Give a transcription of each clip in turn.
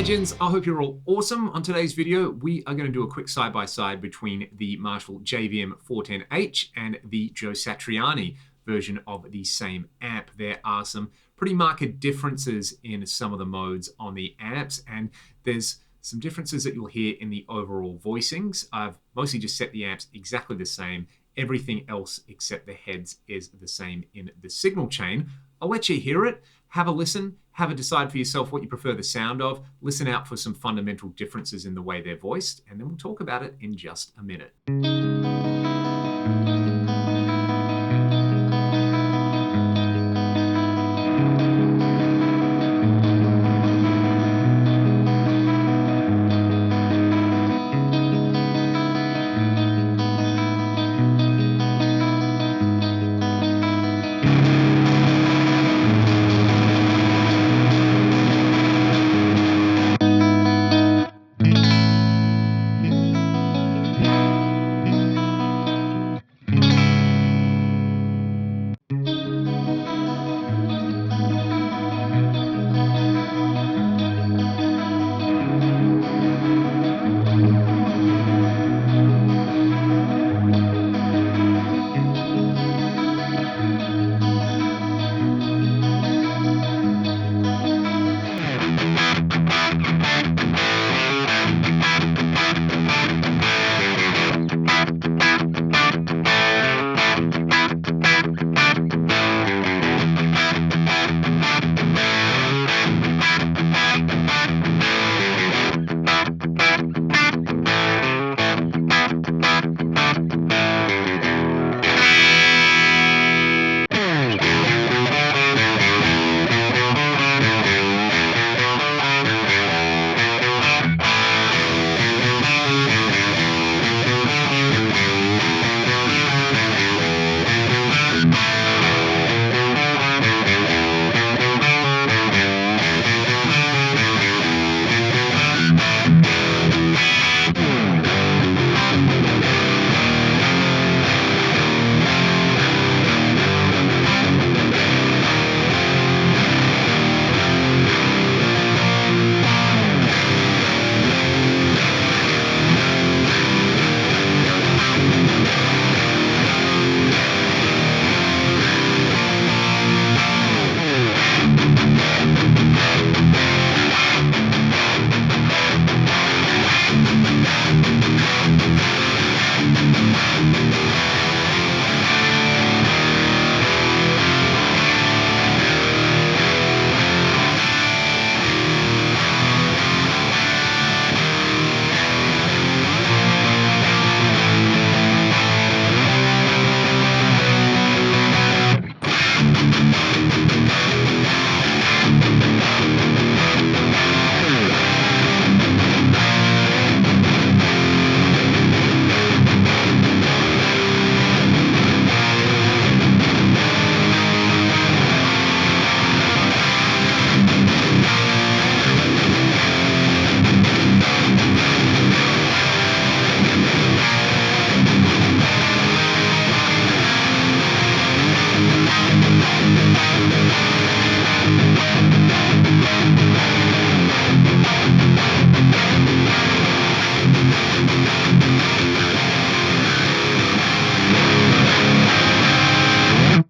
legends, I hope you're all awesome. On today's video, we are going to do a quick side-by-side between the Marshall JVM 410H and the Joe Satriani version of the same amp. There are some pretty marked differences in some of the modes on the amps, and there's some differences that you'll hear in the overall voicings. I've mostly just set the amps exactly the same. Everything else except the heads is the same in the signal chain. I'll let you hear it, have a listen, have a decide for yourself what you prefer the sound of, listen out for some fundamental differences in the way they're voiced, and then we'll talk about it in just a minute.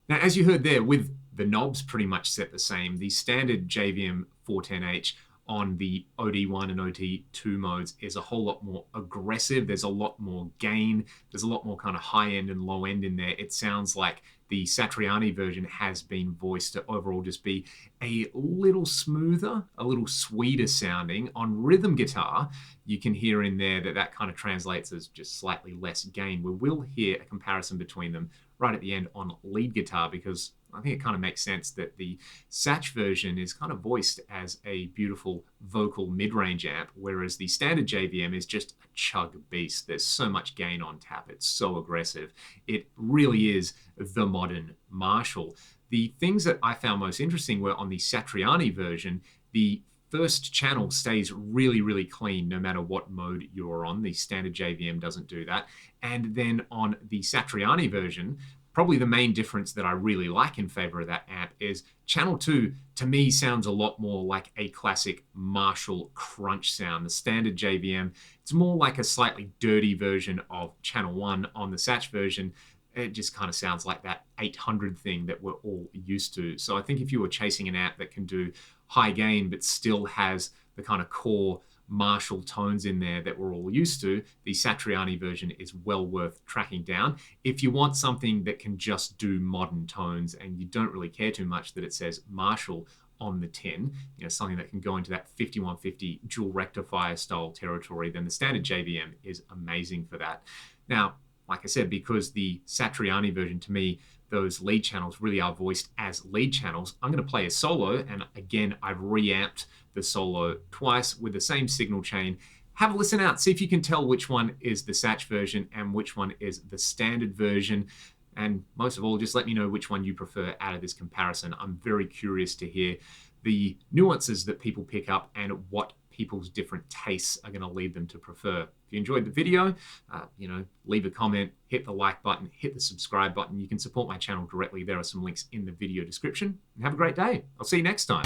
Now, as you heard there, with the knobs pretty much set the same, the standard JVM 410H on the OD1 and OD2 modes is a whole lot more aggressive. There's a lot more gain. There's a lot more kind of high end and low end in there. It sounds like the Satriani version has been voiced to overall just be a little smoother, a little sweeter sounding. On rhythm guitar, you can hear in there that that kind of translates as just slightly less gain. We will hear a comparison between them right at the end on lead guitar, because I think it kind of makes sense that the Satch version is kind of voiced as a beautiful vocal mid-range amp, whereas the standard JVM is just a chug beast. There's so much gain on tap. It's so aggressive. It really is the modern Marshall. The things that I found most interesting were on the Satriani version, the first channel stays really, really clean no matter what mode you're on. The standard JVM doesn't do that. And then on the Satriani version, probably the main difference that I really like in favor of that amp is channel 2 to me sounds a lot more like a classic Marshall crunch sound. The standard JVM, it's more like a slightly dirty version of channel 1 on the Sach version. It just kind of sounds like that 800 thing that we're all used to. So I think if you were chasing an amp that can do high gain but still has the kind of core Marshall tones in there that we're all used to, the Satriani version is well worth tracking down. If you want something that can just do modern tones and you don't really care too much that it says Marshall on the tin, something that can go into that 5150 dual rectifier style territory, then the standard JVM is amazing for that. Now, like I said, because the Satriani version, to me, those lead channels really are voiced as lead channels, I'm going to play a solo, and again, I've reamped the solo twice with the same signal chain. Have a listen out, see if you can tell which one is the Sach version and which one is the standard version. And most of all, just let me know which one you prefer out of this comparison. I'm very curious to hear the nuances that people pick up and what people's different tastes are going to lead them to prefer. If you enjoyed the video, leave a comment, hit the like button, hit the subscribe button. You can support my channel directly. There are some links in the video description. And have a great day. I'll see you next time.